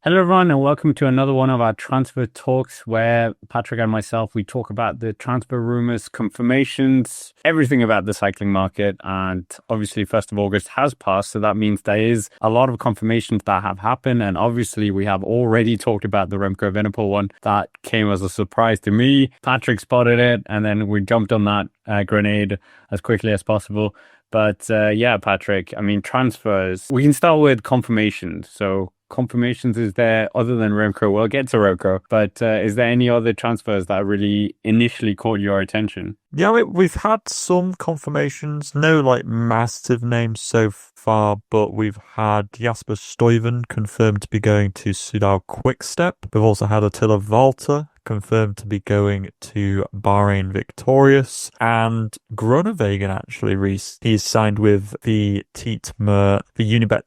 Hello, everyone, and welcome to another one of our transfer talks where Patrick and myself, we talk about the transfer rumors, confirmations, everything about the cycling market. And obviously, 1st of August has passed. So that means there is a lot of confirmations that have happened. And obviously, we have already talked about the Remco Evenepoel one that came as a surprise to me. Patrick spotted it, and then we jumped on that grenade as quickly as possible. But yeah, Patrick, I mean, transfers. We can start with confirmations. So confirmations is there other than Remco? We'll get to Remco, but is there any other transfers that really initially caught your attention? Yeah, we've had some confirmations, no like massive names so far, but we've had Jasper Stuyven confirmed to be going to Soudal Quickstep. We've also had Attila Valter confirmed to be going to Bahrain Victorious, and Groenewegen actually he's signed with the Unibet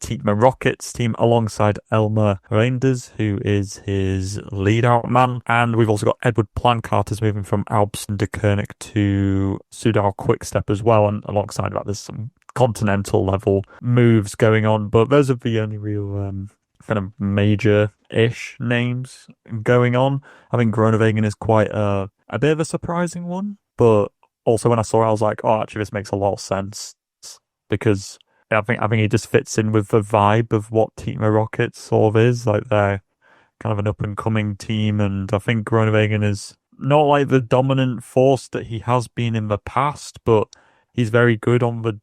Tietmer Rockets team alongside Elmer Reinders, who is his lead out man. And we've also got Edward Plancart is moving from Alpsten de Koenig to Soudal Quickstep as well, and alongside that there's some continental level moves going on, but those are the only real kind of major-ish names going on. I think Groenewegen is quite a bit of a surprising one, but also when I saw it, I was like, oh, actually, this makes a lot of sense because I think he just fits in with the vibe of what Tietmer Rockets sort of is. Like they're kind of an up-and-coming team, and I think Groenewegen is not like the dominant force that he has been in the past, but he's very good on the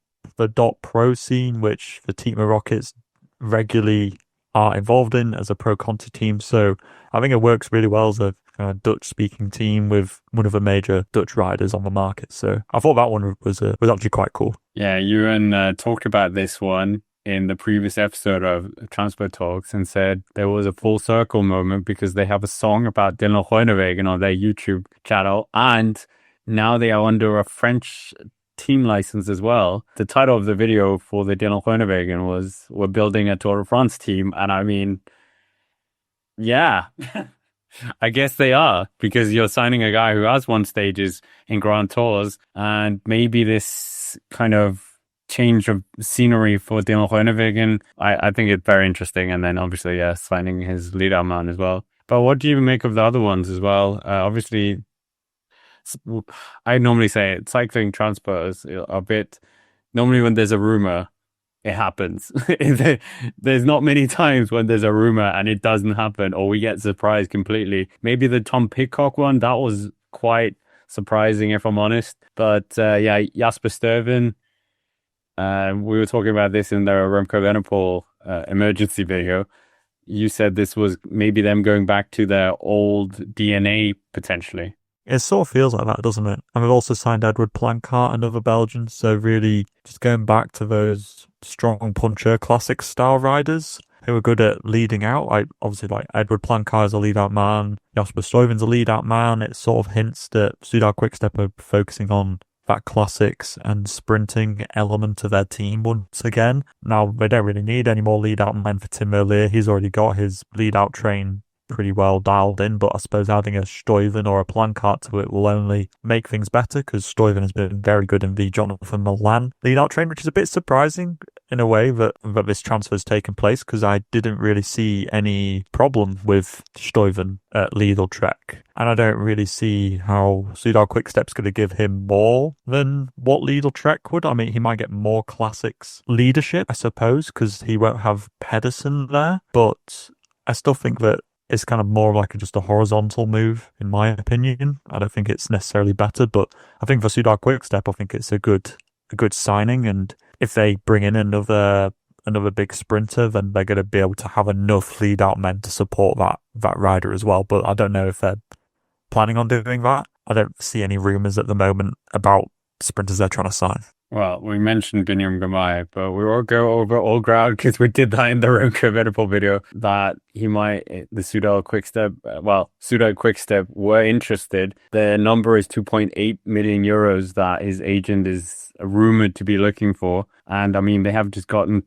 .pro scene, which the Tietmer Rockets regularly are involved in as a pro Conti team. So I think it works really well as a kind of Dutch speaking team with one of the major Dutch riders on the market. So I thought that one was actually quite cool. Yeah, Ewan talked about this one in the previous episode of Transfer Talks and said there was a full circle moment because they have a song about Dylan Groenewegen on their YouTube channel, and now they are under a French team license as well. The title of the video for the Dylan Groenewegen was "We're building a Tour de France team," and I mean, yeah, I guess they are because you're signing a guy who has won stages in Grand Tours, and maybe this kind of change of scenery for Dylan Groenewegen, I think it's very interesting. And then obviously, yeah, signing his leader man as well. But what do you make of the other ones as well? Obviously, I normally say it, cycling transfers are a bit. Normally, when there's a rumor, it happens. There's not many times when there's a rumor and it doesn't happen, or we get surprised completely. Maybe the Tom Pidcock one that was quite surprising, if I'm honest. But yeah, Jasper Stuyven. We were talking about this in the Remco Evenepoel emergency video. You said this was maybe them going back to their old DNA potentially. It sort of feels like that, doesn't it? And we've also signed Edward Plancart, another Belgian. So really just going back to those strong puncher classic style riders who are good at leading out. Like obviously like Edward Plancart is a lead out man. Jasper Stuyven's a lead out man. It sort of hints that Soudal Quickstep are focusing on that classics and sprinting element of their team once again. Now they don't really need any more lead out men for Tim Merlier. He's already got his lead out train pretty well dialed in, but I suppose adding a Stuyven or a Plancart to it will only make things better because Stuyven has been very good in the Jonathan Milan lead-out train, which is a bit surprising in a way that this transfer has taken place because I didn't really see any problem with Stuyven at Lidl Trek, and I don't really see how Soudal Quickstep's going to give him more than what Lidl Trek would. I mean, he might get more classics leadership, I suppose, because he won't have Pedersen there, but I still think that it's kind of more like just a horizontal move, in my opinion. I don't think it's necessarily better, but I think for Soudal Quickstep, I think it's a good signing. And if they bring in another big sprinter, then they're going to be able to have enough lead out men to support that rider as well. But I don't know if they're planning on doing that. I don't see any rumors at the moment about sprinters they're trying to sign. Well, we mentioned Biniam Girmay, but we won't go over all ground because we did that in the Remco Evenepoel video that he might, the Soudal Quickstep, Soudal Quickstep were interested. The number is 2.8 million euros that his agent is rumored to be looking for. And I mean, they have just gotten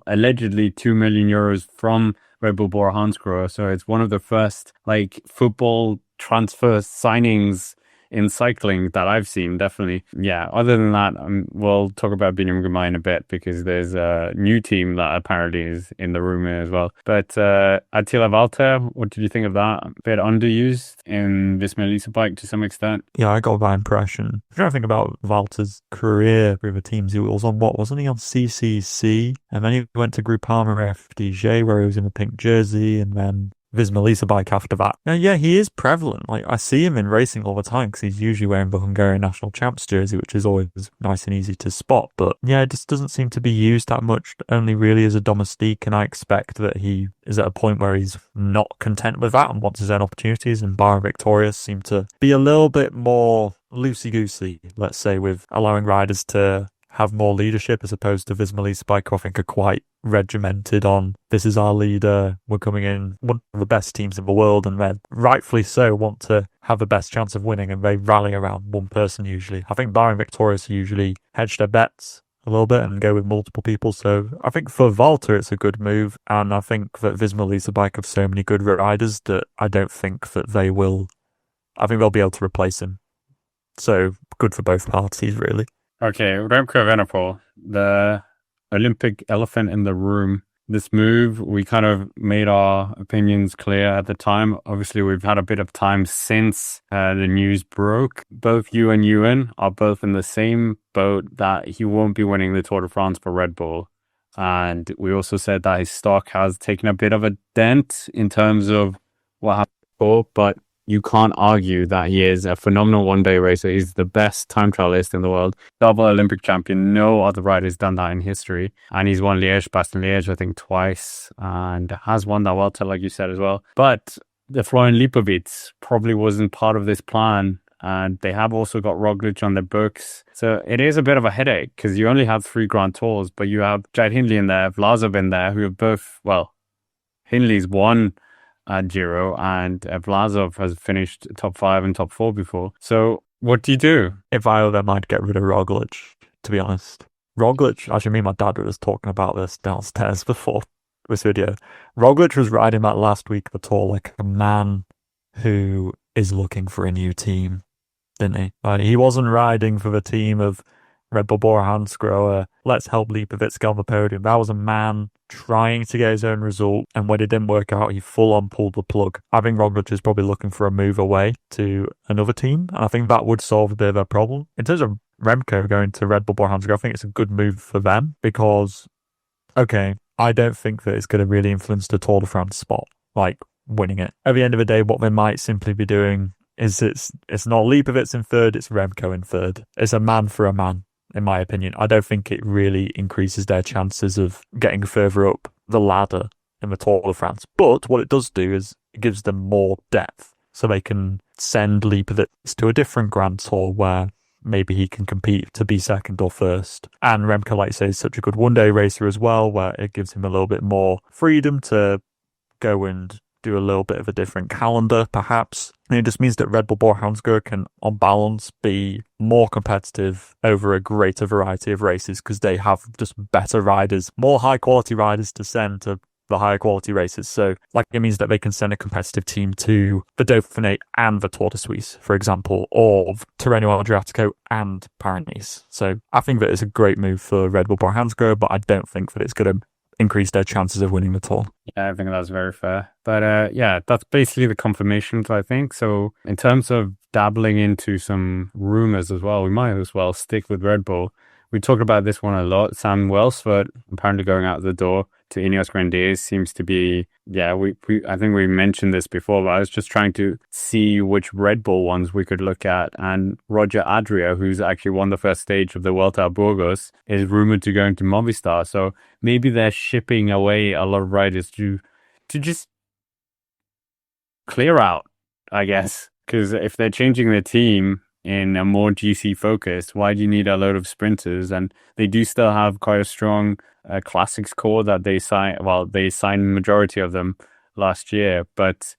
allegedly 2 million euros from Red Bull Bora-hansgrohe. So it's one of the first like football transfer signings in cycling that I've seen, definitely. Yeah, other than that, we'll talk about Biniam Girmay in a bit because there's a new team that apparently is in the rumor as well. But Attila Valter, what did you think of that? A bit underused in Visma Lease bike to some extent. Yeah, I got that impression. I'm trying to think about Walter's career with the teams. He was on what? Wasn't he on CCC? And then he went to Groupama FDJ where he was in a pink jersey, and then Visma Lease bike after that. Now, yeah, he is prevalent. Like, I see him in racing all the time because he's usually wearing the Hungarian national champs jersey, which is always nice and easy to spot. But yeah, it just doesn't seem to be used that much, only really as a domestique. And I expect that he is at a point where he's not content with that and wants his own opportunities. And Bar and Victorious seem to be a little bit more loosey-goosey, let's say, with allowing riders to have more leadership as opposed to Visma Lease bike, who I think are quite regimented on this is our leader, we're coming in one of the best teams in the world, and they rightfully so want to have the best chance of winning, and they rally around one person usually. I think Bar and Victorious usually hedge their bets a little bit and go with multiple people. So I think for Valter it's a good move, and I think that Visma Lease bike have so many good riders that I don't think that they will. I think they'll be able to replace him. So good for both parties, really. Okay, Remco Evenepoel, the Olympic elephant in the room. This move, we kind of made our opinions clear at the time. Obviously, we've had a bit of time since the news broke. Both you and Ewan are both in the same boat that he won't be winning the Tour de France for Red Bull. And we also said that his stock has taken a bit of a dent in terms of what happened before, but you can't argue that he is a phenomenal one-day racer. He's the best time trialist in the world. Double Olympic champion. No other rider's done that in history. And he's won Liège-Bastogne-Liège, I think, twice. And has won that Vuelta, like you said, as well. But the Florian Lipovic probably wasn't part of this plan. And they have also got Roglic on their books. So it is a bit of a headache because you only have 3 Grand Tours, but you have Jad Hindley in there, Vlasov in there, who have both, well, Hindley's won at Giro, and Vlasov has finished top 5 and top 4 before. So what do you do? If I were them, I'd get rid of Roglic, to be honest. Roglic, actually, me and my dad were just talking about this downstairs before this video. Roglic was riding that last week of the Tour like a man who is looking for a new team, didn't he? Like, he wasn't riding for the team of Red Bull Bora-hansgrohe, let's help Lipovic get on the podium. That was a man trying to get his own result, and when it didn't work out, he full-on pulled the plug. I think Roglic is probably looking for a move away to another team, and I think that would solve a bit of a problem. In terms of Remco going to Red Bull Bora-hansgrohe, I think it's a good move for them because, okay, I don't think that it's going to really influence the Tour de France spot, like winning it. At the end of the day, what they might simply be doing is it's not Lipovic in third, it's Remco in third. It's a man for a man, in my opinion. I don't think it really increases their chances of getting further up the ladder in the Tour de France. But what it does do is it gives them more depth, so they can send Lipovic to a different Grand Tour where maybe he can compete to be second or first. And Remco, like you say, is such a good one-day racer as well, where it gives him a little bit more freedom to go and do a little bit of a different calendar, perhaps. And it just means that Red Bull Bora-hansgrohe can, on balance, be more competitive over a greater variety of races because they have just better riders, more high-quality riders to send to the higher quality races. So, like, it means that they can send a competitive team to the Dauphiné and the Tour de Suisse, for example, or Tirreno Adriatico and Paris-Nice. So, I think that it's a great move for Red Bull Bora-hansgrohe, but I don't think that it's going to increase their chances of winning the Tour. Yeah, I think that's very fair. But yeah, that's basically the confirmations, I think. So in terms of dabbling into some rumors as well, we might as well stick with Red Bull. We talked about this one a lot. Sam Welsford apparently going out the door to Ineos Grenadiers seems to be, yeah, I think we mentioned this before, but I was just trying to see which Red Bull ones we could look at. And Roger Adria, who's actually won the first stage of the Vuelta a Burgos, is rumored to go into Movistar. So maybe they're shipping away a lot of riders to just clear out, I guess. Because if they're changing their team in a more GC focus, why do you need a load of sprinters? And they do still have quite a strong classics core that they signed. Well, they signed majority of them last year. But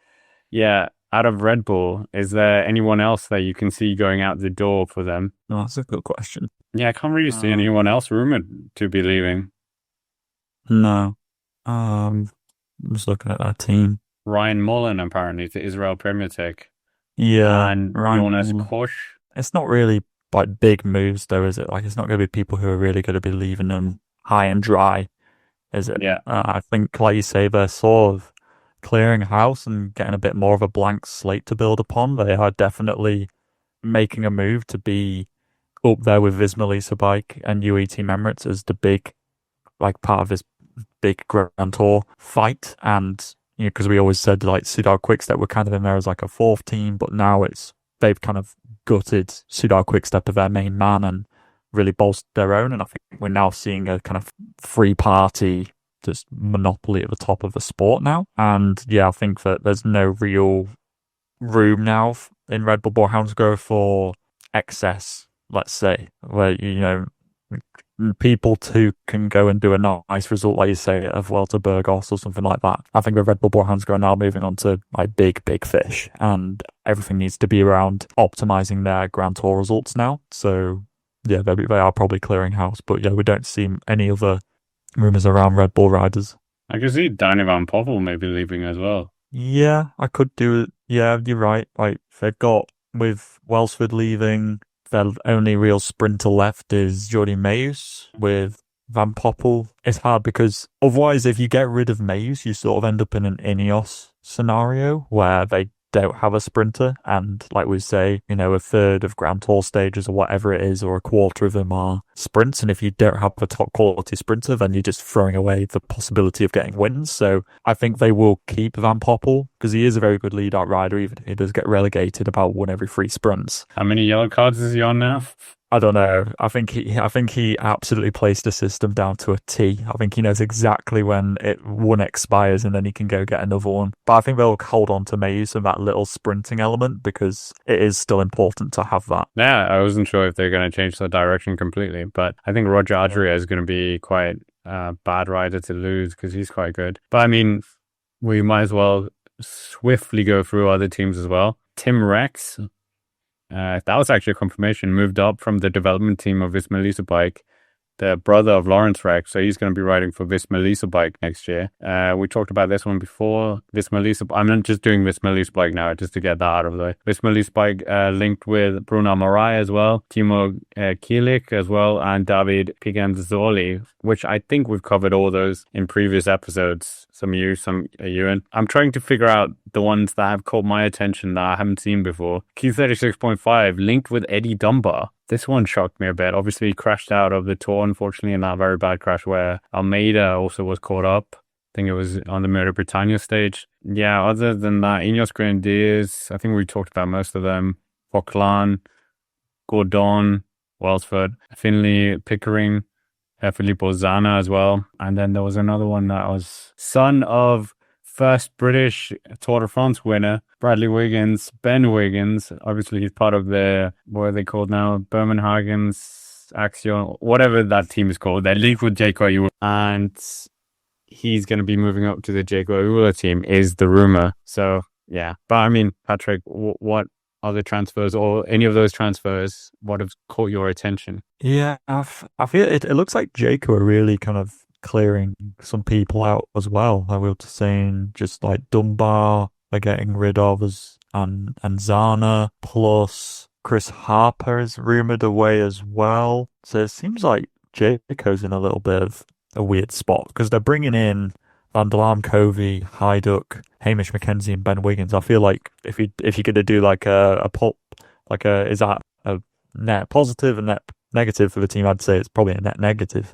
yeah, out of Red Bull, is there anyone else that you can see going out the door for them? No, that's a good question. Yeah, I can't really see anyone else rumored to be leaving. No. I'm just looking at that team. Ryan Mullen apparently to Israel Premier Tech. Yeah, and right. Jonas Kosch. It's not really like big moves though, is it? Like it's not going to be people who are really going to be leaving them high and dry, is it? Yeah. I think, like you say, they're sort of clearing house and getting a bit more of a blank slate to build upon. They are definitely making a move to be up there with Visma Lease Bike and UAE Team Emirates as the big, like part of this big Grand Tour fight. And, you know, because we always said like Soudal Quickstep were kind of in there as like a fourth team, but now they've kind of gutted Soudal Quickstep of their main man and really bolstered their own. And I think we're now seeing a kind of free party, just monopoly at the top of the sport now. And yeah, I think that there's no real room now in Red Bull Bora-hansgrohe for excess, let's say, where, you know, people too can go and do a nice result, like you say, at Vuelta Burgos or something like that. I think the Red Bull Bora-hansgrohe are now moving on to like big fish, and everything needs to be around optimizing their Grand Tour results now. So yeah, they are probably clearing house, but yeah, we don't see any other rumors around Red Bull riders. I can see Danny Van Poppel maybe leaving as well. Yeah, I could do it. Yeah, you're right. Like they've got, with Welsford leaving, their only real sprinter left is Jordi Meus with Van Poppel. It's hard because otherwise, if you get rid of Meus, you sort of end up in an Ineos scenario where they don't have a sprinter, and like we say, you know, a third of Grand Tour stages or whatever it is, or a quarter of them are sprints, and if you don't have a top quality sprinter, then you're just throwing away the possibility of getting wins. So I think they will keep Van Poppel because he is a very good lead out rider, even if he does get relegated about one every 3 sprints. How many yellow cards is he on now? I don't know. I think he absolutely placed the system down to a T. I think he knows exactly when one expires and then he can go get another one. But I think they'll hold on to Mayus and that little sprinting element because it is still important to have that. Yeah, I wasn't sure if they're going to change the direction completely, but I think Roger Adria is going to be quite a bad rider to lose because he's quite good. But I mean, we might as well swiftly go through other teams as well. Tim Rex. That was actually a confirmation, moved up from the development team of Visma Lease Bike, the brother of Lawrence Rex, so he's going to be riding for Visma Lease Bike next year. We talked about this one before. Visma Lease, I'm not just doing Visma Lease Bike now, just to get that out of the way. Visma Lease Bike linked with Bruno Marai as well, Timo Kielik as well, and David Piganzoli, which I think we've covered all those in previous episodes. Some you, some Ewan. I'm trying to figure out the ones that have caught my attention that I haven't seen before. Q36.5 linked with Eddie Dunbar. This one shocked me a bit. Obviously, he crashed out of the tour, unfortunately, in that very bad crash where Almeida also was caught up. I think it was on the Mira Britannia stage. Yeah, other than that, Ineos Grenadiers, I think we talked about most of them. Vauclan, Gordon, Welsford, Finley, Pickering, Filippo Zana as well. And then there was another one that was son of first British Tour de France winner, Bradley Wiggins, Ben Wiggins. Obviously, he's part of the, what are they called now? Birminhagen's Axion, whatever that team is called. They're linked with Jayco Ewell. And he's going to be moving up to the Jayco Ewell team, is the rumor. So, yeah. But I mean, Patrick, what other transfers or any of those transfers, what have caught your attention? Yeah, I feel it looks like Jayco are really kind of clearing some people out as well. I will just saying, just like Dunbar they're getting rid of and Zana, plus Chris Harper is rumoured away as well. So it seems like Jayco's in a little bit of a weird spot because they're bringing in Van der Laan, Covey, Hajduk, Hamish McKenzie, and Ben Wiggins. I feel like if you're gonna do like a pop, like is that a net positive and net negative for the team? I'd say it's probably a net negative,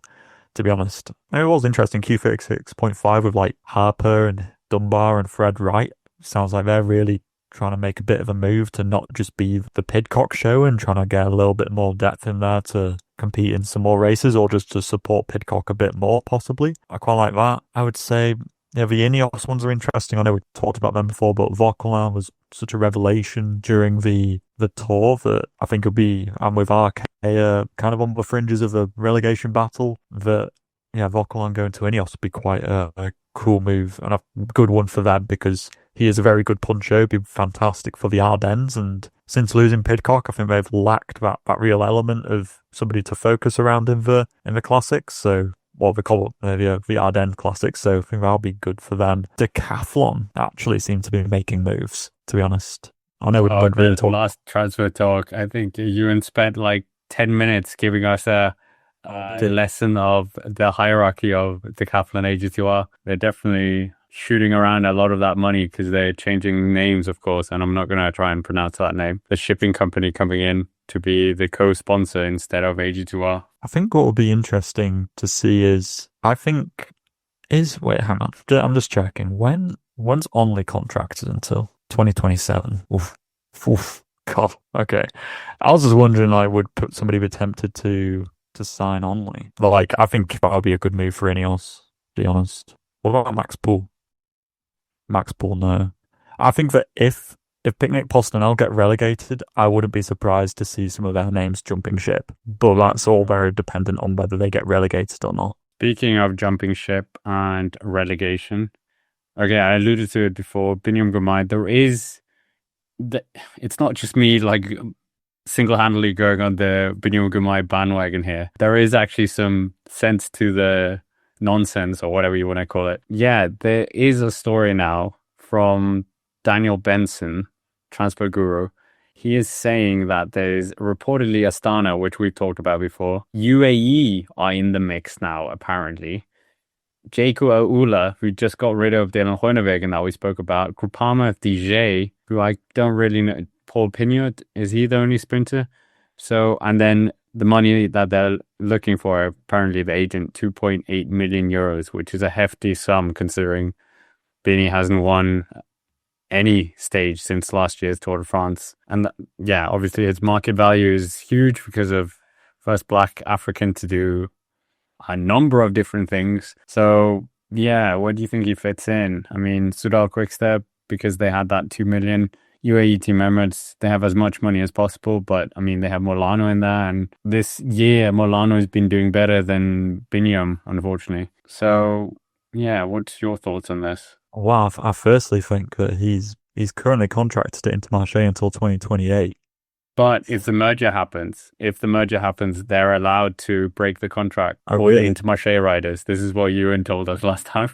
to be honest. And it was interesting, Q36.5 with like Harper and Dunbar and Fred Wright. Sounds like they're really trying to make a bit of a move to not just be the Pidcock show and trying to get a little bit more depth in there to compete in some more races or just to support Pidcock a bit more, possibly. I quite like that. I would say, yeah, the Ineos ones are interesting. I know we talked about them before, but Vauclan was such a revelation during the tour that I think it'll be, and with Arkea kind of on the fringes of a relegation battle, that, yeah, Vauclan going to Ineos would be quite a cool move and a good one for them because he is a very good puncher. He'd be fantastic for the Ardennes, and since losing Pidcock, I think they've lacked that real element of somebody to focus around in the classics. So, what we call the Ardennes classics. So I think that'll be good for them. Decathlon actually seem to be making moves, to be honest. I know we Oh, don't really the talk. last transfer talk. I think Ewan spent like 10 minutes giving us a lesson of the hierarchy of Decathlon AG2R. They're definitely shooting around a lot of that money because they're changing names, of course, and I'm not going to try and pronounce that name. The shipping company coming in to be the co-sponsor instead of AG2R. I think what would be interesting to see is, wait, hang on. I'm just checking. When's Only contracted until 2027? Oof. Oof. God. Okay. I was just wondering, like, would somebody be tempted to sign Only? But like, I think that would be a good move for Ineos, to be honest. What about Max Poole? Max Poole, no. I think that if Picnic Posternel get relegated, I wouldn't be surprised to see some of their names jumping ship. But that's all very dependent on whether they get relegated or not. Speaking of jumping ship and relegation, okay, I alluded to it before. Biniam Girmay, it's not just me like single-handedly going on the Biniam Girmay bandwagon here. There is actually some sense to the nonsense or whatever you want to call it. Yeah, there is a story now from Daniel Benson, Transport Guru. He is saying that there's reportedly Astana, which we've talked about before. UAE are in the mix now, apparently. Jaco Aula, who just got rid of Dylan Groenewegen that we spoke about. Groupama FDJ, who I don't really know. Paul Pinot, is he the only sprinter? So, and then the money that they're looking for, apparently the agent, 2.8 million euros, which is a hefty sum considering Bini hasn't won any stage since last year's Tour de France. And yeah, obviously its market value is huge because of first Black African to do a number of different things. So yeah, where do you think he fits in? I mean, Sudal Quickstep, because they had that 2 million. UAE Team Emirates, they have as much money as possible, but I mean, they have Molano in there, and this year Molano has been doing better than Biniam, unfortunately. So yeah, what's your thoughts on this? Wow, I firstly think that he's currently contracted to Intermarché until 2028. But if the merger happens, they're allowed to break the contract Oh, for the really? Intermarché riders. This is what Ewan told us last time.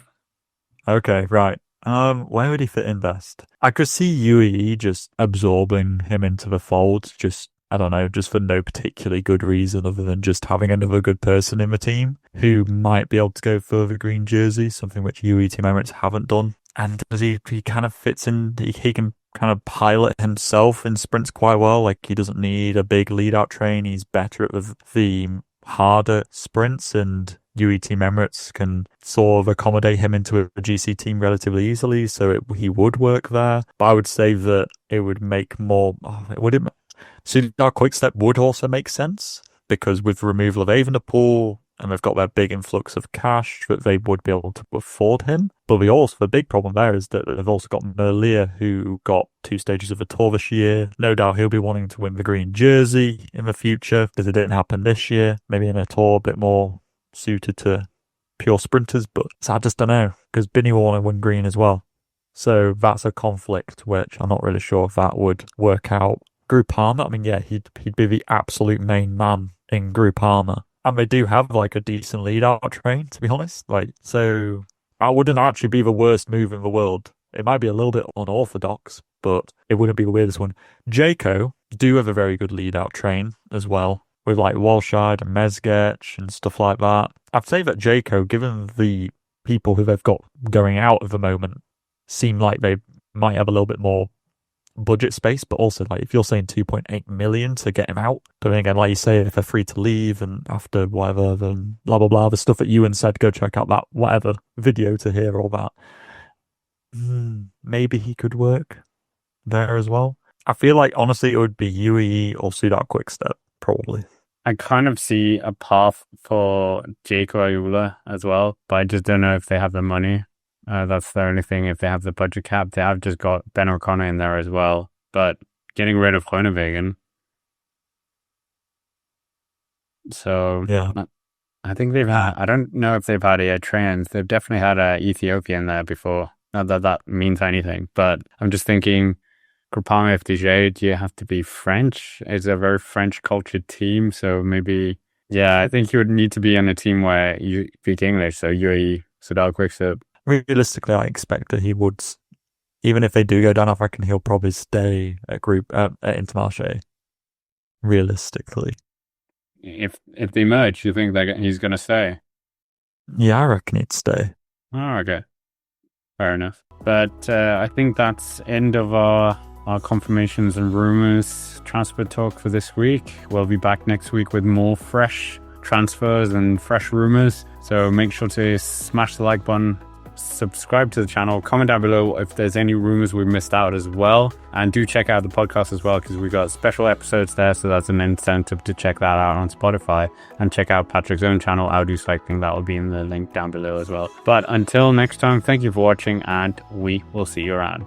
Okay, right. Where would he fit in best? I could see UAE just absorbing him into the fold, just, I don't know, just for no particularly good reason other than just having another good person in the team who might be able to go for the green jersey, something which UAE Team Emirates haven't done. And does he kind of fits in, he can kind of pilot himself in sprints quite well. Like, he doesn't need a big lead out train. He's better at the harder sprints, and UAE Team Emirates can sort of accommodate him into a GC team relatively easily, so he would work there. But I would say that it would make more. Sudar Quickstep would also make sense because with the removal of Evenepoel, and they've got that big influx of cash that they would be able to afford him. But the big problem there is that they've also got Merlier, who got 2 stages of the Tour this year. No doubt he'll be wanting to win the green jersey in the future because it didn't happen this year. Maybe in a Tour a bit more suited to pure sprinters, but I just don't know because Binny will want to win green as well. So that's a conflict which I'm not really sure if that would work out. Groupama, I mean, yeah, he'd be the absolute main man in Groupama. And they do have like a decent lead out train, to be honest. Like, so that wouldn't actually be the worst move in the world. It might be a little bit unorthodox, but it wouldn't be the weirdest one. Jayco do have a very good lead out train as well, with like Walscheid and Mezgec and stuff like that. I'd say that Jayco, given the people who they've got going out at the moment, seem like they might have a little bit more budget space, but also like if you're saying 2.8 million to get him out, but then again, like you say, if they're free to leave and after whatever, then blah blah blah, the stuff that Ewan said, go check out that whatever video to hear all that. Maybe he could work there as well. I feel like honestly it would be UAE or Sudar Quickstep probably. I kind of see a path for Jaco Ayula as well, but I just don't know if they have the money. That's the only thing. If they have the budget cap, they have just got Ben O'Connor in there as well. But getting rid of Groenewegen. So Yeah. I think they've had, I don't know if they've had Eritreans. They've definitely had an Ethiopian there before. Not that that means anything, but I'm just thinking, Groupama FDJ, do you have to be French? It's a very French cultured team. So maybe, yeah, I think you would need to be on a team where you speak English. So UAE, Sudal Quickstep. Realistically, I expect that he would even if they do go down, I reckon he'll probably stay at Intermarché. Realistically, If they merge, you think that he's going to stay? yeah, I reckon he'd stay. Oh, okay. Fair enough. But I think that's end of our confirmations and rumors transfer talk for this week. We'll be back next week with more fresh transfers and fresh rumors. So make sure to smash the like button, subscribe to the channel, comment down below if there's any rumors we missed out as well. And do check out the podcast as well, because we got special episodes there. So that's an incentive to check that out on Spotify, and check out Patrick's own channel, I'll Do Cycling. That will be in the link down below as well. But until next time, thank you for watching, and we will see you around.